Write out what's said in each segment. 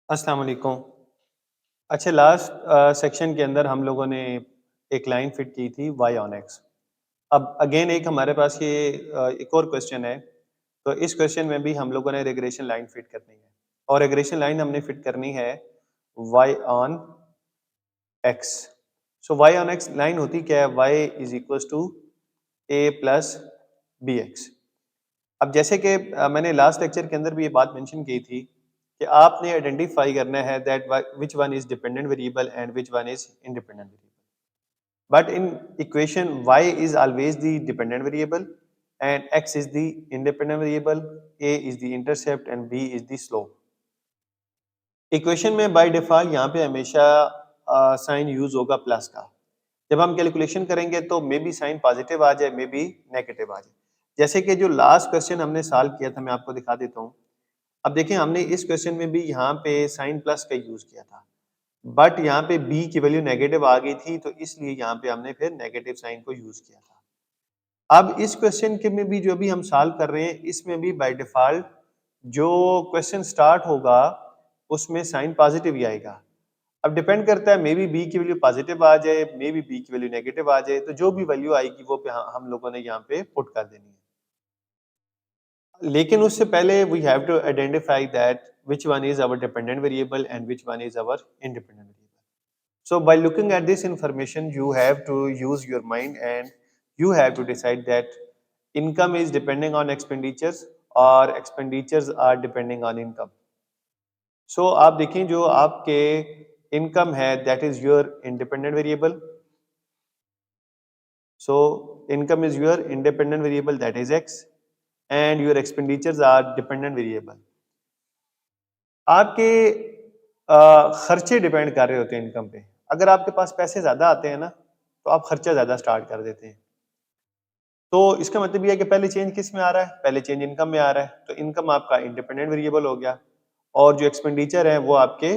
अस्सलाम वालेकुम। अच्छा लास्ट सेक्शन के अंदर हम लोगों ने एक लाइन फिट की थी y ऑन x। अब अगेन एक हमारे पास ये एक और क्वेश्चन है। तो इस क्वेश्चन में भी हम लोगों ने रिग्रेशन लाइन फिट करनी है और रिग्रेशन लाइन हमने फिट करनी है y on x। So y on x line होती क्या है? y is equals to a plus B X. अब जैसे कि मैंने लास्ट लेक्चर के अंदर भी ये बात मेंशन की थी कि आपने आइडेंटिफाई करना है that which one is dependent variable and which one is independent variable. But in equation y is always the dependent variable and x is the independent variable, a is the intercept and b is the slope. Equation में by default यहाँ पे हमेशा sign use होगा plus का। जब हम calculation करेंगे तो मे बी साइन पॉजिटिव आ जाए, मे बी नेगेटिव आ जाए। जैसे कि जो लास्ट क्वेश्चन हमने सॉल्व किया था, मैं आपको दिखा देता हूँ। अब देखिए हमने इस क्वेश्चन में भी यहाँ पे साइन प्लस का यूज किया था, बट यहाँ पे b की वैल्यू नेगेटिव आ गई थी, तो इसलिए यहाँ पे हमने फिर नेगेटिव साइन को यूज किया था। अब इस क्वेश्चन के में भी जो भी हम सॉल्व कर रहे हैं, इसमें भी बाय डिफॉल्ट जो क्वेश्चन स्टार्ट होगा उसमें साइन पॉजिटिव ही आएगा। अब डिपेंड करता है, मे बी बी की वैल्यू पॉजिटिव आ जाए, मे बी बी की वैल्यू नेगेटिव आ जाए, तो जो भी वैल्यू आएगी वो पे हम लोगों ने यहाँ पे पुट कर देनी है। लेकिन उससे पहले we have to identify that which one is our dependent variable and which one is our independent variable. So by looking at this information, you have to use your mind and you have to decide that income is depending on expenditures or expenditures are depending on income. So आप देखें जो आपके income है that is your independent variable. So income is your independent variable, that is x, and your expenditures are dependent variable. आपके खर्चे depend कर रहे होते हैं इनकम पे। अगर आपके पास पैसे ज्यादा आते हैं ना, तो आप खर्चा ज्यादा स्टार्ट कर देते हैं। तो इसका मतलब ये है कि पहले चेंज किस में आ रहा है? पहले चेंज इनकम में आ रहा है। तो इनकम आपका इंडिपेंडेंट वेरिएबल हो गया और जो एक्सपेंडिचर है वो आपके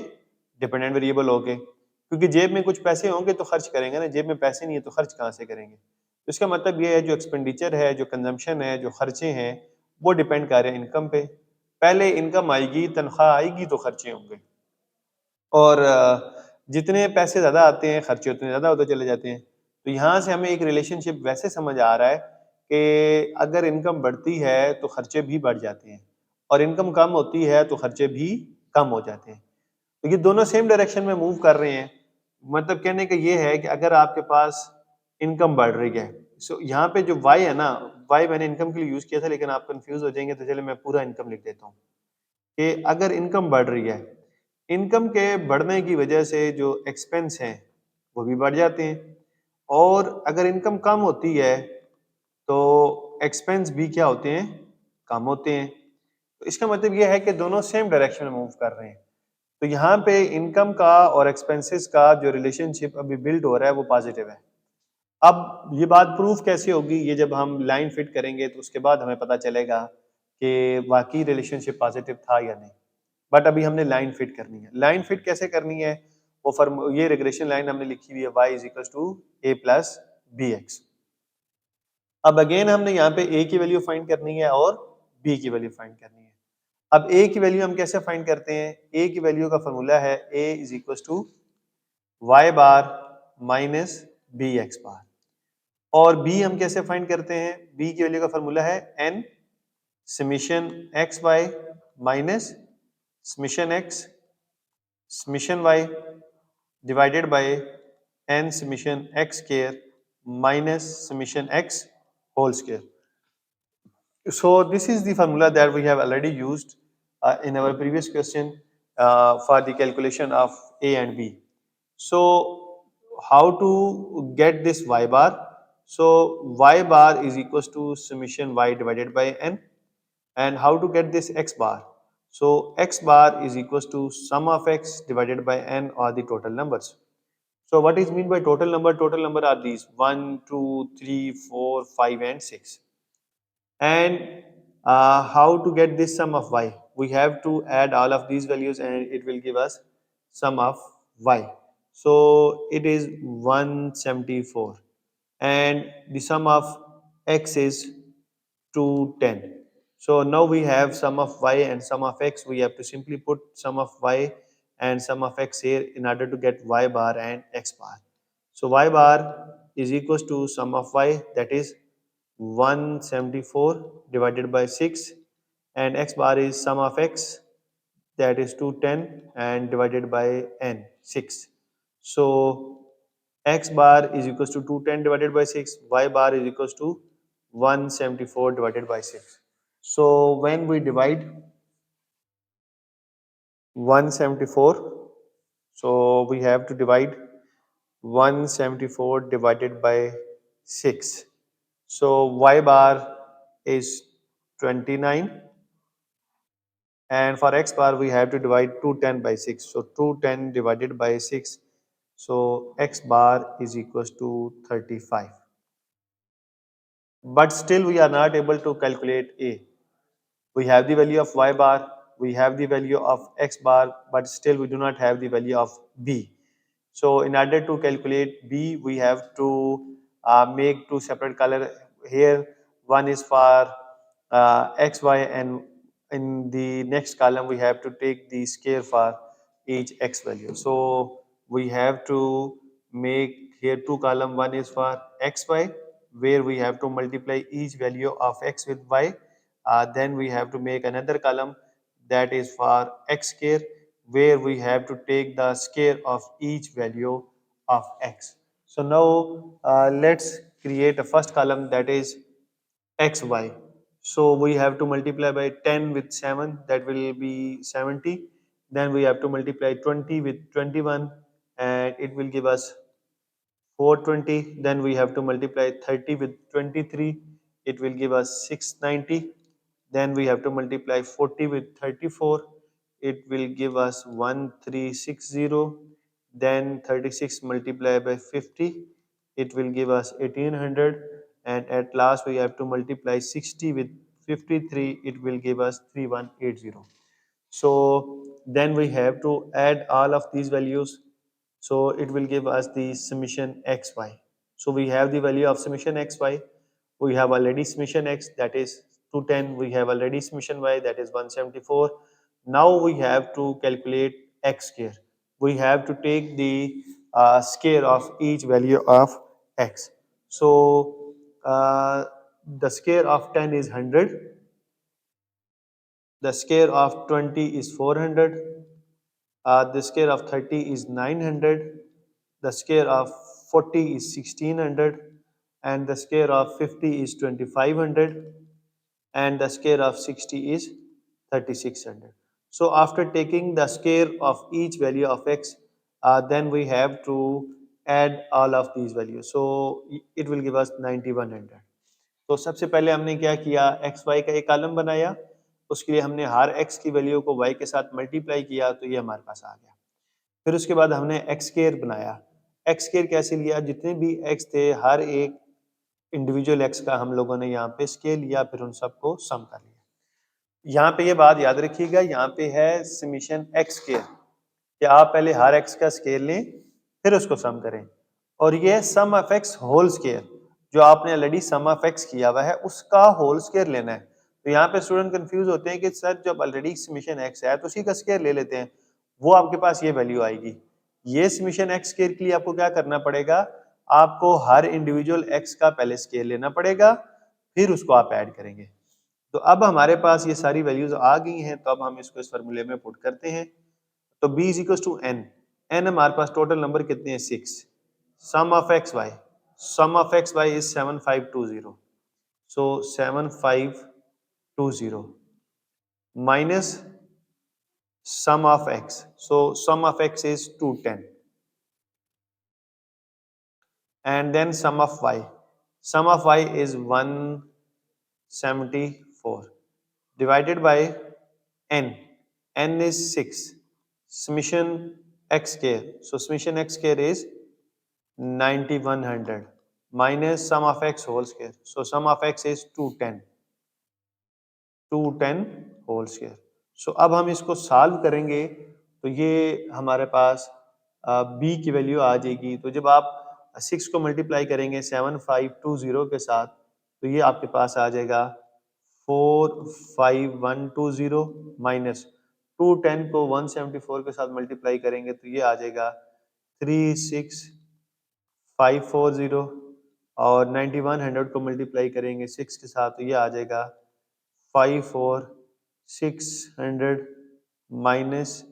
डिपेंडेंट वेरिएबल हो गए। क्योंकि जेब में कुछ पैसे होंगे तो खर्च करेंगे ना, जेब में पैसे नहीं है तो खर्च कहाँ से करेंगे? तो इसका मतलब ये है जो एक्सपेंडिचर है, जो कंजम्पशन है, जो खर्चे हैं, वो डिपेंड कर रहे हैं इनकम पे। पहले इनकम आएगी, तनख्वाह आएगी तो खर्चे होंगे। और जितने पैसे ज़्यादा आते हैं, खर्चे उतने ज़्यादा होते चले जाते हैं। तो यहाँ से हमें एक रिलेशनशिप वैसे समझ आ रहा है कि अगर इनकम बढ़ती है तो खर्चे भी बढ़ जाते हैं और इनकम कम होती है तो खर्चे भी कम हो जाते हैं। तो ये दोनों सेम डायरेक्शन में मूव कर रहे हैं। मतलब कहने का ये है कि अगर आपके पास इनकम बढ़ रही है, सो यहाँ पे जो वाई है ना, वाई मैंने इनकम के लिए यूज़ किया था, लेकिन आप कंफ्यूज हो जाएंगे, तो चलिए मैं पूरा इनकम लिख देता हूँ कि अगर इनकम बढ़ रही है, इनकम के बढ़ने की वजह से जो एक्सपेंस हैं वो भी बढ़ जाते हैं और अगर इनकम कम होती है तो एक्सपेंस भी क्या होते हैं? कम होते हैं। तो इसका मतलब ये है कि दोनों सेम डायरेक्शन में मूव कर रहे हैं। तो यहाँ पे इनकम का और एक्सपेंसेस का जो रिलेशनशिप अभी बिल्ड हो रहा है वो पॉजिटिव है। अब ये बात प्रूफ कैसे होगी? ये जब हम लाइन फिट करेंगे तो उसके बाद हमें पता चलेगा कि वाकई रिलेशनशिप पॉजिटिव था या नहीं। बट अभी हमने लाइन फिट करनी है। लाइन फिट कैसे करनी है? वो फॉर्म ये रिग्रेशन लाइन हमने लिखी हुई है y is equal to A plus B X. अब अगेन हमने यहाँ पे a की वैल्यू फाइंड करनी है और b की वैल्यू फाइंड करनी है। अब a की वैल्यू हम कैसे फाइंड करते हैं? a की वैल्यू का फॉर्मूला है a is equal to y bar minus B X bar. और b हम कैसे फाइंड करते हैं? b की वैल्यू का फॉर्मूला है n summation X Y minus summation X summation Y divided by n summation x square minus summation x whole square. So this is the formula that we have already used in our previous question for the calculation of a and b. So how to get this y bar? So y bar is equals to summation y divided by n. And how to get this x bar? So x bar is equals to sum of x divided by n or the total numbers. So what is mean by total number? Total number are these 1, 2, 3, 4, 5 and 6. And how to get this sum of y? We have to add all of these values and it will give us sum of y. So it is 174 and the sum of x is 210. So now we have sum of y and sum of x. We have to simply put sum of y and sum of x here in order to get y bar and x bar. So y bar is equals to sum of y, that is 174 divided by 6, and x bar is sum of x, that is 210 and divided by n, 6. So x bar is equals to 210 divided by 6, y bar is equals to 174 divided by 6. So when we divide 174, so we have to divide 174 divided by 6. So y bar is 29, and for x bar we have to divide 210 by 6. So 210 divided by 6. So x bar is equals to 35. But still we are not able to calculate A. We have the value of y bar, we have the value of x bar, but still we do not have the value of B. So in order to calculate B, we have to make two separate color here. One is for x, y, and in the next column we have to take the scale for each x value. So we have to make here two column. One is for x, y, where we have to multiply each value of x with y. Then we have to make another column that is for x square, where we have to take the square of each value of x. So now let's create a first column, that is xy. So we have to multiply by 10 with 7, that will be 70. Then we have to multiply 20 with 21, and it will give us 420. Then we have to multiply 30 with 23, it will give us 690. Then we have to multiply 40 with 34, it will give us 1360. Then 36 multiplied by 50, it will give us 1800. And at last we have to multiply 60 with 53, it will give us 3180. So then we have to add all of these values. So it will give us the summation xy. So we have the value of summation xy. We have already summation x, that is 210. We have already summation y, that is 174. Now we have to calculate x square. We have to take the square of each value of x. So the square of 10 is 100. The square of 20 is 400. The square of 30 is 900. The square of 40 is 1600. And the square of 50 is 2500. And the square of 60 is 3600. So after taking the square of each value of x, then we have to add all of these values. So it will give us 9100. तो सबसे पहले हमने क्या किया, x Y का एक column बनाया, उसके लिए हमने हर एक्स की वैल्यू को वाई के साथ मल्टीप्लाई किया, तो ये हमारे पास आ गया। फिर उसके बाद हमने एक्स स्क्वायर बनाया। एक्स स्क्वायर कैसे लिया, जितने भी एक्स थे हर एक इंडिविजुअल एक्स का हम लोगों ने यहाँ पे स्केल लिया, फिर उन सबको सम कर लिया। यहाँ पे ये बात याद रखिएगा, यहाँ पे है समीशन एक्स स्क्वायर, कि आप पहले हर एक्स का स्केल लें फिर उसको सम करें, और ये सम ऑफ एक्स होल स्क्वायर, जो आपने ऑलरेडी सम ऑफ एक्स किया हुआ है उसका होल स्क्वायर लेना है। तो यहाँ पे स्टूडेंट कंफ्यूज होते हैं कि सर जब ऑलरेडी समीशन एक्स है तो उसी का स्क्वायर ले लेते हैं, वो आपके पास ये वैल्यू आएगी। ये समीशन एक्स स्क्वायर के लिए आपको क्या करना पड़ेगा, आपको हर इंडिविजुअल एक्स का पहले स्क्वायर लेना पड़ेगा, फिर उसको आप ऐड करेंगे। तो अब हमारे पास ये सारी वैल्यूज आ गई हैं, तो अब हम इसको इस फार्मूले में पुट करते हैं। तो b is equal to n, n हमारे पास टोटल नंबर कितने हैं, 6। Sum of X Y, sum of X Y is 7520, so 7520 minus sum of x, so sum of x is 210, and then sum of y, sum of y is 174 divided by n, n is 6, summation x square, so summation x square is 9100 minus sum of x whole square, so sum of x is 210 whole square. So अब हम इसको solve करेंगे तो ये हमारे पास b की value आ जाएगी। तो जब आप 6 को मल्टीप्लाई करेंगे 7520 के साथ, तो ये आपके पास आ जाएगा 45120 माइनस 210 को 174 के साथ मल्टीप्लाई करेंगे तो ये आ जाएगा 36540, और 9100 को मल्टीप्लाई करेंगे 6 के साथ तो ये आ जाएगा 54600, माइनस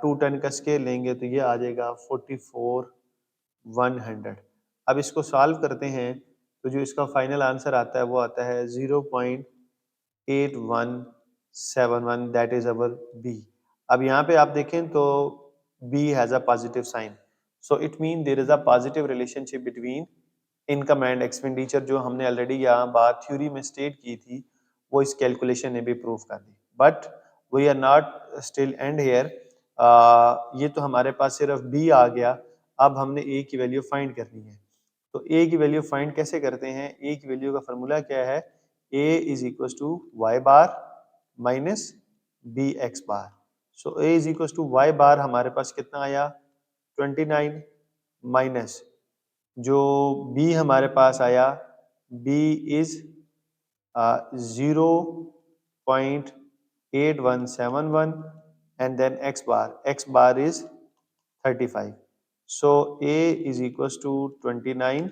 210 का स्केल लेंगे तो ये आ जाएगा 44100। अब इसको सॉल्व करते हैं तो जो इसका फाइनल आंसर आता है वो आता है 0.8171, दैट इज अवर बी। अब यहाँ पे आप देखें तो B has a positive sign, so it mean there is a positive relationship between income and expenditure, जो हमने ऑलरेडी यहाँ बात थ्योरी में स्टेट की थी वो इस कैलकुलेशन ने भी प्रूव कर दी। But we are not still end here, ये तो हमारे पास सिर्फ बी आ गया, अब हमने ए की वैल्यू फाइंड करनी है। तो ए की वैल्यू फाइंड कैसे करते हैं? ए की वैल्यू का फॉर्मूला क्या है? A is equal to Y bar minus B X bar. So A is equal to Y bar हमारे पास कितना आया? 29, माइनस जो बी हमारे पास आया, B is 0.8171, and then x bar is 35. So a is equals to 29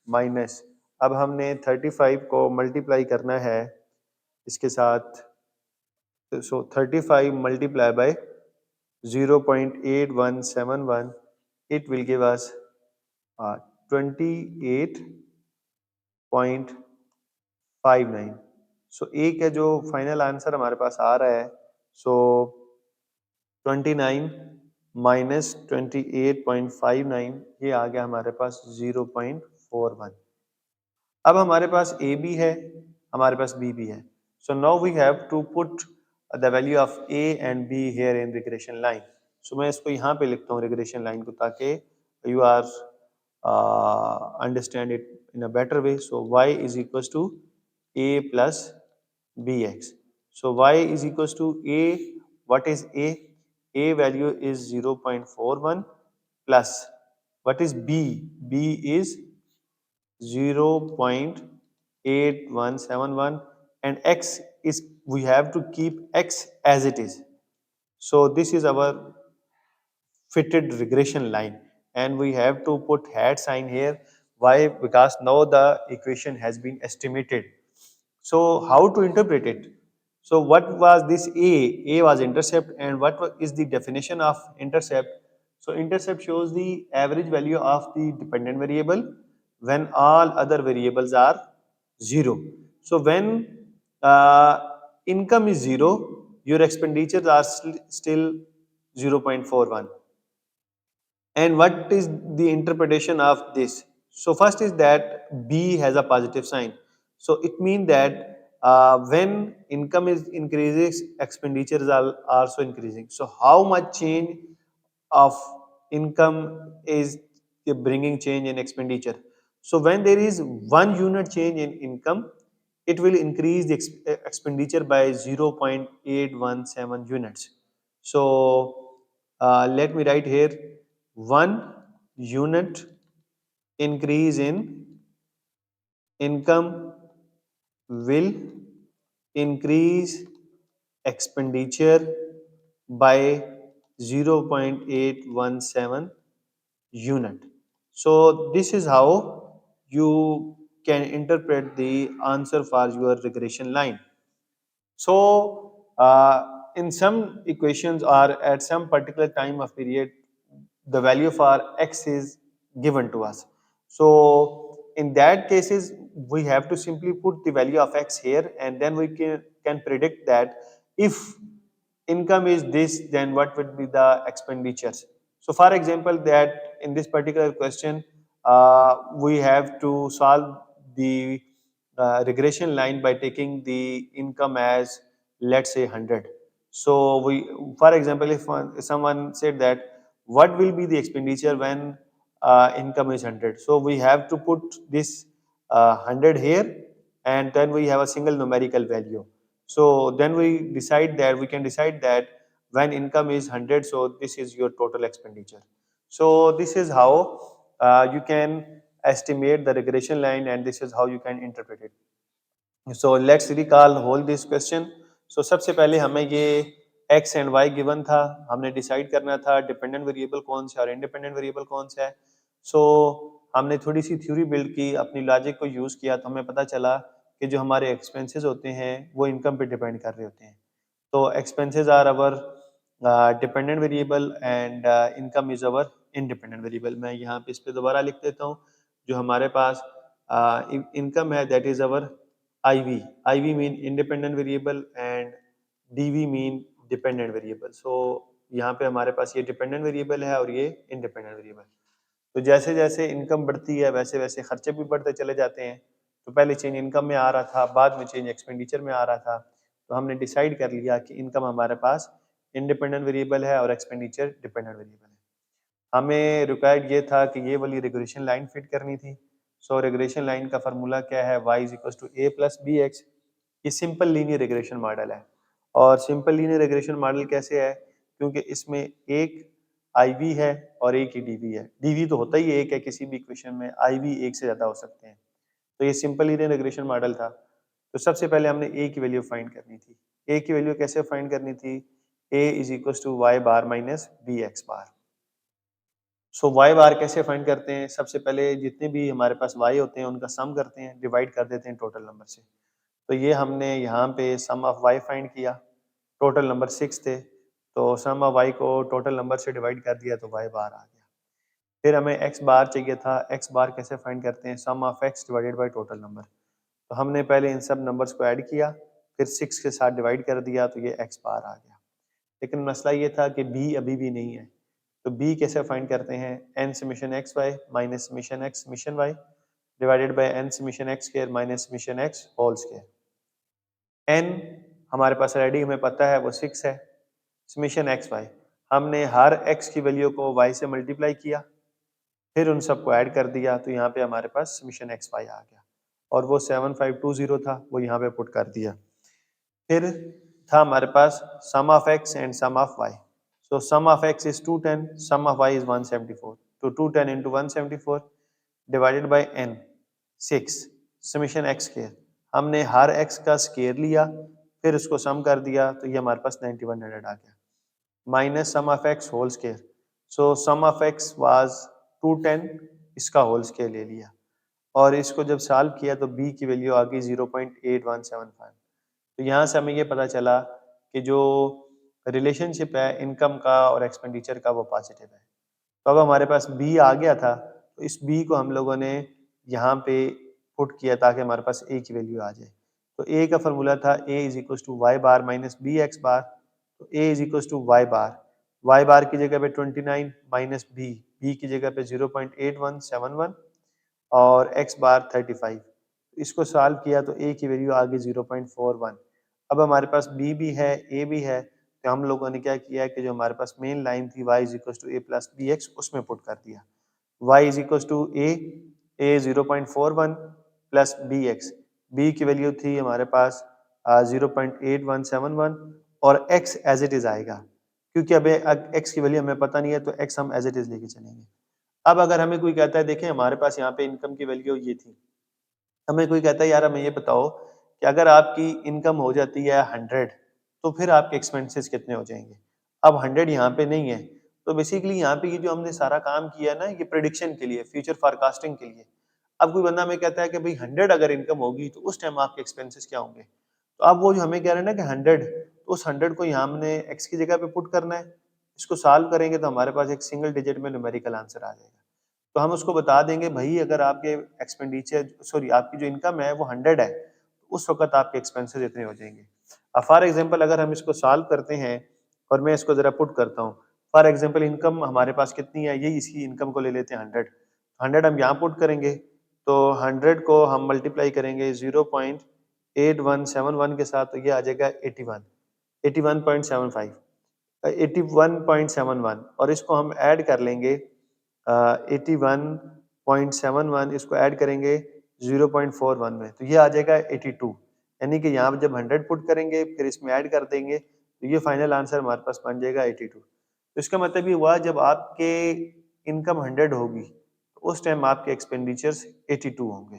minus, अब हमने 35 को मल्टीप्लाई करना है इसके साथ, सो 35 multiply by 0.8171, it will give us 28.59। सो ए का जो फाइनल आंसर हमारे पास आ रहा है, सो 29 माइनस 28.59, ये आ गया हमारे पास 0.41। अब हमारे पास ए भी है, हमारे पास बी भी है, so now we have to put the value of A and B here in regression line. सो मैं इसको यहाँ पे लिखता हूँ रिग्रेशन लाइन को, ताकि you are understand it in a better way. So y is equals to a plus bx. So y is equals to a. What is a? A value is 0.41 plus what is b? B is 0.8171, and x is, we have to keep x as it is. So this is our fitted regression line, and we have to put hat sign here. Why? Because now the equation has been estimated. So how to interpret it? So what was this a? A was intercept, and is the definition of intercept? So intercept shows the average value of the dependent variable when all other variables are zero. So when income is zero, your expenditures are still 0.41. And what is the interpretation of this? So first is that B has a positive sign. So it means that when income is increasing, expenditures are also increasing. So how much change of income is bringing change in expenditure? So when there is 1 unit change in income, it will increase the expenditure by 0.817 units. So let me write here, 1 unit increase in income will increase expenditure by 0.817 unit. So this is how you can interpret the answer for your regression line. So in some equations or at some particular time of period, the value for x is given to us. So in that cases, we have to simply put the value of x here, and then we can predict that if income is this, then what would be the expenditures. So for example, that in this particular question, we have to solve the regression line by taking the income as, let's say, 100. So we, for example, if someone said that what will be the expenditure when income is 100, so we have to put this 100 here, and then we have a single numerical value. So then we can decide that when income is 100, so this is your total expenditure. So this is how you can estimate the regression line, and this is how you can interpret it. So let's recall whole this question. So सबसे पहले हमें ये x and Y given था, हमने decide करना था dependent variable कौन सा और इंडिपेंडेंट वेरिएबल कौन सा है। सो हमने थोड़ी सी थ्योरी बिल्ड की, अपनी लॉजिक को यूज किया, तो हमें पता चला कि जो हमारे एक्सपेंसेस होते हैं वो इनकम पे डिपेंड कर रहे होते हैं। तो expenses are our dependent variable and income is our independent variable. मैं यहाँ पे इस पे दोबारा लिख देता हूँ। जो हमारे पास इनकम है that is our IV। IV mean independent variable and DV mean dependent variable. So यहाँ पे हमारे पास ये डिपेंडेंट वेरिएबल है और ये इंडिपेंडेंट वेरिएबल। तो जैसे जैसे इनकम बढ़ती है वैसे वैसे खर्चे भी बढ़ते चले जाते हैं। तो पहले चेंज इनकम में आ रहा था, बाद में चेंज एक्सपेंडिचर में आ रहा था। तो हमने डिसाइड कर लिया कि इनकम हमारे पास इंडिपेंडेंट वेरिएबल है और एक्सपेंडिचर डिपेंडेंट वेरिएबल है। हमें रिक्वायर्ड ये था कि ये वाली रेगुलेशन लाइन फिट करनी थी। सो रेगुलेशन लाइन का फार्मूला क्या है, y is equal to a plus B X. ये सिंपल लीनियर रेगुलेशन मॉडल है। और सिंपल लीनियर रेगुलेशन मॉडल कैसे है, क्योंकि इसमें एक IV है और एक ही DV है। DV तो होता ही एक है किसी भी इक्वेशन में, IV एक से ज्यादा हो सकते हैं। तो ये सिंपल लीनियर रेगुलेशन मॉडल था। तो सबसे पहले हमने a की वैल्यू फाइंड करनी थी। a की वैल्यू कैसे फाइंड करनी थी, a is equal to Y bar minus B X bar. So Y bar कैसे फाइंड करते हैं, सबसे पहले जितने भी हमारे पास वाई होते हैं उनका सम करते हैं, डिवाइड कर देते हैं टोटल नंबर से। तो ये हमने यहाँ पे सम ऑफ वाई फाइंड किया, टोटल नंबर 6 थे, तो सम ऑफ वाई को टोटल नंबर से डिवाइड कर दिया तो वाई बार आ गया। फिर हमें एक्स बार चाहिए था, एक्स बार कैसे फाइंड करते हैं, sum of X divided by total number. तो हमने पहले इन सब नंबर्स को ऐड किया, फिर 6 के साथ डिवाइड कर दिया तो ये एक्स बार आ गया। लेकिन मसला ये था कि बी अभी भी नहीं है। तो बी कैसे फाइंड करते हैं, N summation X Y minus summation X summation Y divided by N summation X square minus summation X whole square. N हमारे पास रेडी हमें पता है वो 6 है। समेशन एक्स वाई, हमने हर एक्स की वैल्यू को वाई से मल्टीप्लाई किया, फिर उन सबको ऐड कर दिया, तो यहाँ पे हमारे पास समेशन एक्स वाई आ गया। और वो 7520 था, वो यहाँ पे पुट कर दिया। फिर था हमारे पास sum of X and sum of Y. So sum of X is 210, sum of Y is 174। तो 210 into 174 divided by n 6 summation X square. हमने हर x का स्क्वायर लिया, फिर उसको सम कर दिया, तो ये हमारे पास 9100 आ गया, minus sum of X whole square. So sum of X was 210, इसका होल स्क्वायर ले लिया और इसको जब सॉल्व किया तो b की वैल्यू आ गई 0.8175। तो यहाँ से हमें ये पता चला कि जो रिलेशनशिप है इनकम का और एक्सपेंडिचर का वो पॉजिटिव है। तो अब हमारे पास बी आ गया था, तो इस बी को हम लोगों ने यहाँ पे पुट किया ताकि हमारे पास ए की वैल्यू आ जाए। तो ए का फॉर्मूला था A is equal to Y bar minus B X bar. तो A is equal to Y bar की जगह पे 29 माइनस बी की जगह पे 0.8171 और एक्स बार 35। इसको सॉल्व किया तो ए की वैल्यू आ गई 0.41। अब हमारे पास बी भी है ए भी है, तो हम लोगों ने क्या किया कि जो हमारे पास मेन लाइन थी y is equal to A plus B X उसमें पुट कर दिया। y is equal to A 0.41 plus B X, B की वैल्यू थी हमारे पास 0.8171 और x एज इट इज आएगा, क्योंकि अब x की वैल्यू हमें पता नहीं है तो x हम एज इट इज लेके चलेंगे। अब अगर हमें कोई कहता है देखें हमारे पास यहाँ पे इनकम की वैल्यू ये थी, हमें कोई कहता है यार हमें ये बताओ कि अगर आपकी इनकम हो जाती है 100 तो फिर आपके एक्सपेंसेस कितने हो जाएंगे। अब 100 यहाँ पे नहीं है, तो बेसिकली यहाँ पे ये जो हमने सारा काम किया ना ये प्रिडिक्शन के लिए, फ्यूचर फोरकास्टिंग के लिए। अब कोई बंदा हमें कहता है कि भाई 100 अगर इनकम होगी तो उस टाइम आपके एक्सपेंसेस क्या होंगे। तो अब वो जो हमें कह रहे हैं ना कि 100, तो उस 100 को यहाँ हमने एक्स की जगह पे पुट करना है। इसको सॉल्व करेंगे तो हमारे पास एक सिंगल डिजिट में न्यूमेरिकल आंसर आ जाएगा। तो हम उसको बता देंगे भाई अगर आपके एक्सपेंडिचर सॉरी आपकी जो इनकम है वो 100 है, तो उस वक्त आपके एक्सपेंसेस इतने हो जाएंगे। अब फॉर एग्जांपल अगर हम इसको सॉल्व करते हैं और मैं इसको जरा पुट करता हूँ, फॉर एग्जांपल इनकम हमारे पास कितनी है, यही इसकी इनकम को ले लेते हैं 100। 100 हम यहाँ पुट करेंगे, तो 100 को हम मल्टीप्लाई करेंगे 0.8171 के साथ, तो ये आ जाएगा 81, 81.75, 81.71 और इसको हम ऐड कर लेंगे 81.71, इसको ऐड करेंगे 0.41 में, तो ये आ जाएगा 82। यानी कि यहाँ जब 100 पुट करेंगे फिर इसमें ऐड कर देंगे तो ये फाइनल आंसर हमारे पास बन जाएगा 82। तो इसका मतलब ये हुआ जब आपके इनकम 100 होगी तो उस टाइम आपके एक्सपेंडिचर्स 82 होंगे।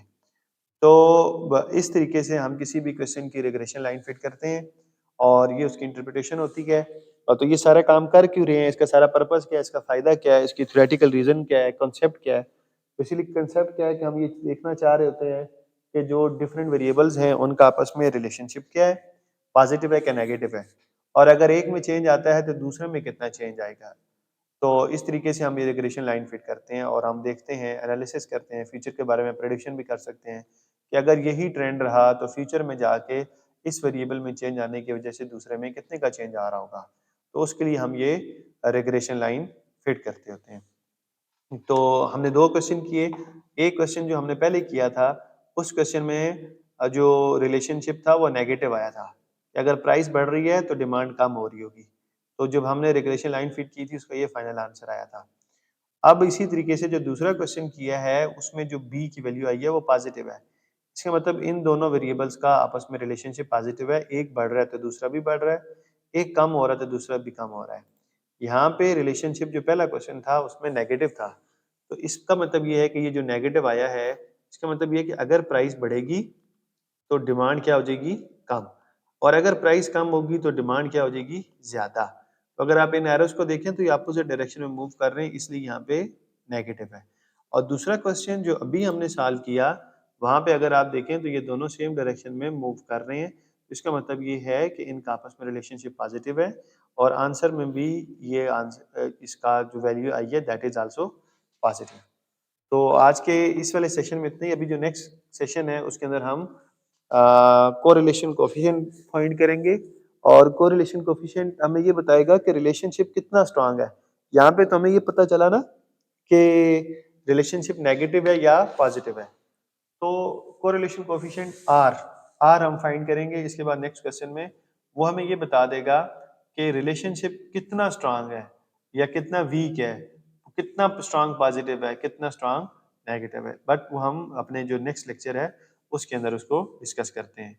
तो इस तरीके से हम किसी भी क्वेश्चन की रिग्रेशन लाइन फिट करते हैं और ये उसकी इंटरप्रिटेशन होती है। और तो ये सारा काम कर क्यों रहे हैं, इसका सारा पर्पस क्या है, इसका फ़ायदा क्या है, इसकी थ्योरेटिकल रीज़न क्या है, कॉन्सेप्ट क्या है। बेसिकली कंसेप्ट क्या है कि हम ये देखना चाह रहे होते हैं कि जो डिफरेंट वेरिएबल्स हैं उनका आपस में रिलेशनशिप क्या है, पॉजिटिव है क्या नेगेटिव है, और अगर एक में चेंज आता है तो दूसरे में कितना चेंज आएगा। तो इस तरीके से हम ये रिग्रेशन लाइन फिट करते हैं और हम देखते हैं, एनालिसिस करते हैं, फ्यूचर के बारे में प्रेडिक्शन भी कर सकते हैं कि अगर यही ट्रेंड रहा तो फ्यूचर में जाके इस वेरिएबल में चेंज आने की वजह से दूसरे में कितने का चेंज आ रहा होगा। तो उसके लिए हम ये रिग्रेशन लाइन फिट करते होते हैं। तो हमने 2 क्वेश्चन किए। एक क्वेश्चन जो हमने पहले किया था, उस क्वेश्चन में जो रिलेशनशिप था वो नेगेटिव आया था कि अगर प्राइस बढ़ रही है तो डिमांड कम हो रही होगी। तो जब हमने रिग्रेशन लाइन फिट की थी उसका ये फाइनल आंसर आया था। अब इसी तरीके से जो दूसरा क्वेश्चन किया है उसमें जो बी की वैल्यू आई है वो पॉजिटिव है। इसका मतलब इन दोनों वेरिएबल्स का आपस में रिलेशनशिप पॉजिटिव है, एक बढ़ रहा है तो दूसरा भी बढ़ रहा है, एक कम हो रहा है तो दूसरा भी कम हो रहा है। यहाँ पे रिलेशनशिप जो पहला क्वेश्चन था उसमें नेगेटिव था। तो इसका मतलब ये है कि ये जो नेगेटिव आया है, इसका मतलब ये है कि अगर प्राइस बढ़ेगी तो डिमांड क्या हो जाएगी? कम। और अगर प्राइस कम होगी तो डिमांड क्या हो जाएगी? ज़्यादा। तो अगर आप इन एरोज़ को देखें तो ये अपोज़िट डायरेक्शन में मूव कर रहे हैं, इसलिए यहाँ पे नेगेटिव है। और दूसरा क्वेश्चन जो अभी हमने सॉल्व किया, वहाँ पे अगर आप देखें तो ये दोनों सेम डायरेक्शन में मूव कर रहे हैं। इसका मतलब ये है कि इनका आपस में रिलेशनशिप पॉजिटिव है और आंसर में भी ये इसका जो वैल्यू आई है दैट इज़ आल्सो पॉजिटिव। तो आज के इस वाले सेशन में इतना ही। अभी जो नेक्स्ट सेशन है उसके अंदर हम कोरिलेशन कोएफिशिएंट फाइंड करेंगे और कोरिलेशन कोएफिशिएंट हमें ये बताएगा कि रिलेशनशिप कितना स्ट्रांग है। यहाँ पे तो हमें ये पता चला ना कि रिलेशनशिप नेगेटिव है या पॉजिटिव है। तो कोरिलेशन कोएफिशिएंट आर आर हम फाइंड करेंगे इसके बाद नेक्स्ट क्वेश्चन में। वो हमें ये बता देगा कि रिलेशनशिप कितना स्ट्रांग है या कितना वीक है, कितना स्ट्रांग पॉजिटिव है, कितना स्ट्रांग नेगेटिव है। बट वो हम अपने जो नेक्स्ट लेक्चर है उसके अंदर उसको डिस्कस करते हैं।